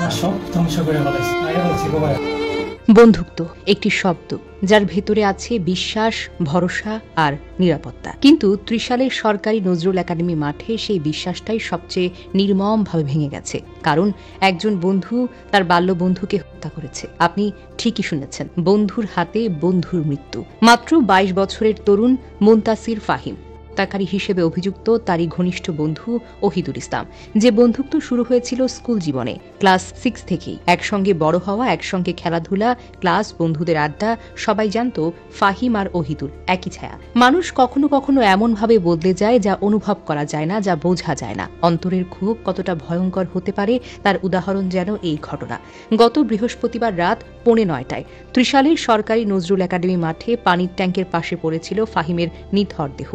সব ধ্বংস করে ফেলাইছে। আগে বলছি গো ভাই। বন্ধুত্ব একটি শব্দ যার ভেতরে আছে বিশ্বাস, ভরসা আর নিরাপত্তা। কিন্তু ত্রিশালের সরকারি নজরুল একাডেমি মাঠে সেই বিশ্বাসটাই সবচেয়ে নির্মমভাবে ভেঙে গেছে। কারণ একজন বন্ধু তার বাল্য বন্ধুকে হত্যা করেছে। আপনি ঠিকই শুনেছেন, বন্ধুর হাতে বন্ধুর মৃত্যু। মাত্র 22 বছরের তরুণ মুনতাসির ফাহিম হত্যাকারী হিসেবে অভিযুক্ত তারই ঘনিষ্ঠ বন্ধু ওহিদুল ইসলাম। যে বন্ধুত্ব শুরু হয়েছিল স্কুল জীবনে, ক্লাস 6 থেকেই। একসঙ্গে বড় হওয়া, একসঙ্গে খেলাধুলা, ক্লাস, বন্ধুদের আড্ডা, সবাই জানতো ফাহিম আর ওহিদুল একই ছায়া। মানুষ কখনো কখনো এমনভাবে বদলে যায় যা অনুভব করা যায় না, যা বোঝা যায় না। অন্তরের ক্ষোভ কতটা ভয়ঙ্কর হতে পারে তার উদাহরণ যেন এই ঘটনা। গত বৃহস্পতিবার রাত 8:45টায় ত্রিশালের সরকারি নজরুল একাডেমি মাঠে পানির ট্যাঙ্কের পাশে পড়েছিল ফাহিমের নিথর দেহ।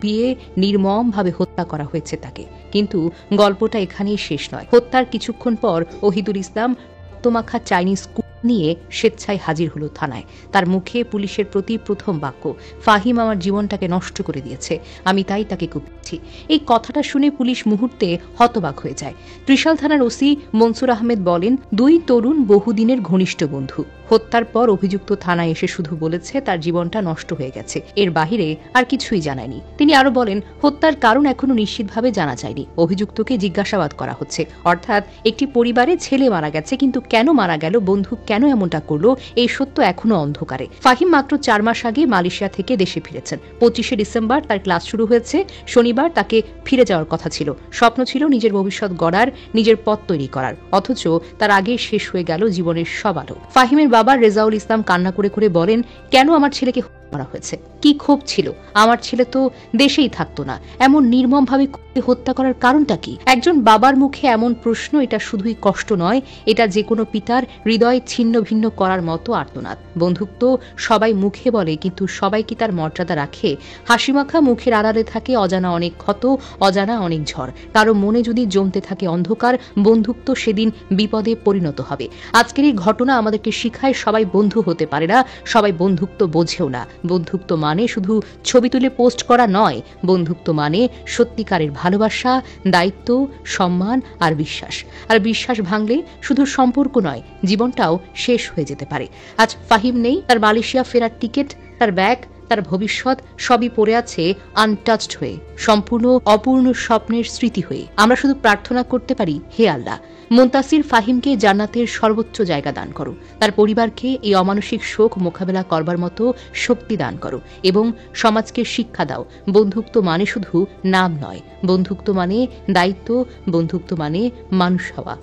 পিয়ে নির্মমভাবে হত্যা করা হয়েছে তাকে। কিন্তু গল্পটা এখানেই শেষ নয়। হত্যার কিছুক্ষণ পর ওহিদুল ইসলাম রক্তমাখা চাইনিজ নিয়ে স্বেচ্ছায় হাজির হলো থানায়। তার মুখে পুলিশের প্রতি প্রথম বাক্য, ফাহিম আমার জীবনটাকে নষ্ট করে দিয়েছে, আমি তাই তাকে কুপিয়েছি। এই কথাটা শুনে পুলিশ মুহূর্তে হতবাক হয়ে যায়। ত্রিশাল থানার ওসি মনসুর আহমেদ বলেন, 2 তরুণ বহুদিনের ঘনিষ্ঠ বন্ধু। হত্যার পর অভিযুক্ত থানায় এসে শুধু বলেছে তার জীবনটা নষ্ট হয়ে গেছে, এর বাহিরে আর কিছুই জানায়নি। তিনি আরো বলেন, হত্যার কারণ এখনো নিশ্চিতভাবে জানা যায়নি। অভিযুক্তকে জিজ্ঞাসাবাদ করা হচ্ছে। অর্থাৎ একটি পরিবারে ছেলে মারা গেছে, কিন্তু কেন মারা গেল, বন্ধু কেন এমনটা করলো, এই সত্য এখনো অন্ধকারে। ফাহিম মাত্র 4 মাস আগে মালয়েশিয়া থেকে দেশে ফিরেছেন। 25শে ডিসেম্বর তার ক্লাস শুরু হয়েছে। শনিবার তাকে ফিরে যাওয়ার কথা ছিল। স্বপ্ন ছিল নিজের ভবিষ্যৎ গড়ার, নিজের পথ তৈরি করার। অথচ তার আগে শেষ হয়ে গেল জীবনের সব আলো। ফাহিমের বাবা রেজাউল ইসলাম কান্না করে করে বলেন, কেন আমার ছেলেকে করা হয়েছে, কি ক্ষোভ ছিল, আমার ছেলে তো দেশেই থাকতো না, এমন নির্মমভাবে হত্যা করার কারণটা কি? একজন বাবার মুখে এমন প্রশ্ন, এটা শুধুই কষ্ট নয়, এটা যে কোনো পিতার হৃদয় ছিন্ন ভিন্ন করার মতো আর্তনাদ। বন্ধুত্ব সবাই মুখে বলে, কিন্তু সবাই কি তার মর্যাদা রাখে? হাসিমাখা মুখের আড়ালে থাকে অজানা অনেক ক্ষত, অজানা অনেক ঝড়। কারো মনে যদি জমতে থাকে অন্ধকার, বন্ধুত্ব সেদিন বিপদে পরিণত হবে। আজকের এই ঘটনা আমাদেরকে শিখায়, সবাই বন্ধু হতে পারে না, সবাই বন্ধুত্ব বোঝেও না। বন্ধুত্ব মানে শুধু ছবি তুলে পোস্ট করা নয়, বন্ধুত্ব মানে সত্যিকারের ভালোবাসা, দায়িত্ব, সম্মান আর বিশ্বাস। আর বিশ্বাস ভাঙলে শুধু সম্পর্ক নয়, জীবনটাও শেষ হয়ে যেতে পারে। আজ ফাহিম নেই, তার মালয়েশিয়া ফেরার টিকিট, তার ব্যাগ, তার ভবিষ্যৎ সবই পড়ে আছে আনটাচড হয়ে, সম্পূর্ণ অপূর্ণ স্বপ্নের স্মৃতি হয়ে। আমরা শুধু প্রার্থনা করতে পারি, হে আল্লাহ, মুনতাসির ফাহিমকে জান্নাতের সর্বোচ্চ জায়গা দান করো, তার পরিবারকে এই অমানসিক শোক মোকাবেলা করবার মতো শক্তি দান করো, এবং সমাজকে শিক্ষা দাও, বন্ধুত্ব মানে শুধু নাম নয়, বন্ধুত্ব মানে দায়িত্ব, বন্ধুত্ব মানে মানুষ হওয়া।